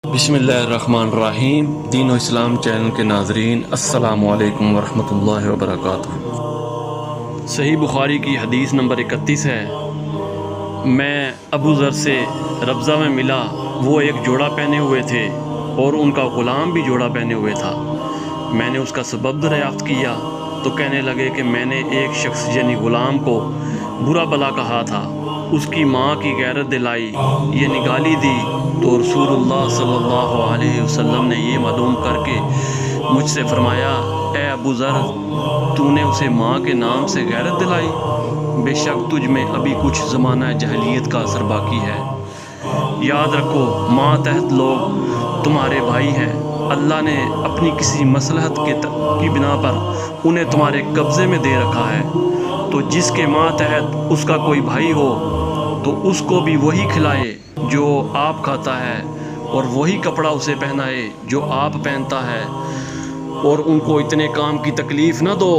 بسم اللہ الرحمن الرحیم۔ دین و اسلام چینل کے ناظرین، السلام علیکم ورحمۃ اللہ وبرکاتہ۔ صحیح بخاری کی حدیث نمبر 31 ہے، میں ابو ذر سے ربضہ میں ملا، وہ ایک جوڑا پہنے ہوئے تھے اور ان کا غلام بھی جوڑا پہنے ہوئے تھا۔ میں نے اس کا سبب دریافت کیا تو کہنے لگے کہ میں نے ایک شخص یعنی غلام کو برا بلا کہا تھا، اس کی ماں کی غیرت دلائی، یہ گالی دی تو رسول اللہ صلی اللہ علیہ وسلم نے یہ معلوم کر کے مجھ سے فرمایا، اے ابو ذر، تو نے اسے ماں کے نام سے غیرت دلائی؟ بے شک تجھ میں ابھی کچھ زمانہ جاہلیت کا اثر باقی ہے۔ یاد رکھو، ماتحت لوگ تمہارے بھائی ہیں، اللہ نے اپنی کسی مصلحت کی بنا پر انہیں تمہارے قبضے میں دے رکھا ہے، تو جس کے ماتحت اس کا کوئی بھائی ہو تو اس کو بھی وہی کھلائے جو آپ کھاتا ہے، اور وہی کپڑا اسے پہنائے جو آپ پہنتا ہے، اور ان کو اتنے کام کی تکلیف نہ دو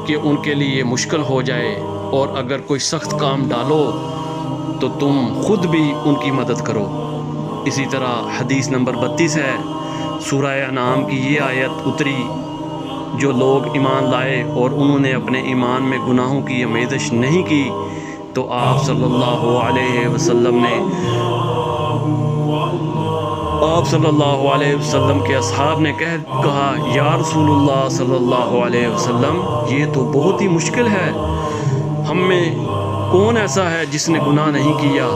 کہ ان کے لیے مشکل ہو جائے، اور اگر کوئی سخت کام ڈالو تو تم خود بھی ان کی مدد کرو۔ اسی طرح حدیث نمبر 32 ہے، سورہ انعام کی یہ آیت اتری، جو لوگ ایمان لائے اور انہوں نے اپنے ایمان میں گناہوں کی آمیزش نہیں کی تو آپ صلی اللہ علیہ وسلم کے اصحاب نے کہا، یا رسول اللہ صلی اللہ علیہ وسلم، یہ تو بہت ہی مشکل ہے، ہم میں کون ایسا ہے جس نے گناہ نہیں کیا؟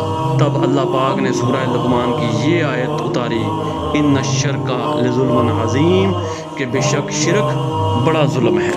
تب اللہ پاک نے سورہ لقمان کی یہ آیت اتاری، ان الشرک لظلم عظیم، کہ بے شک شرک بڑا ظلم ہے۔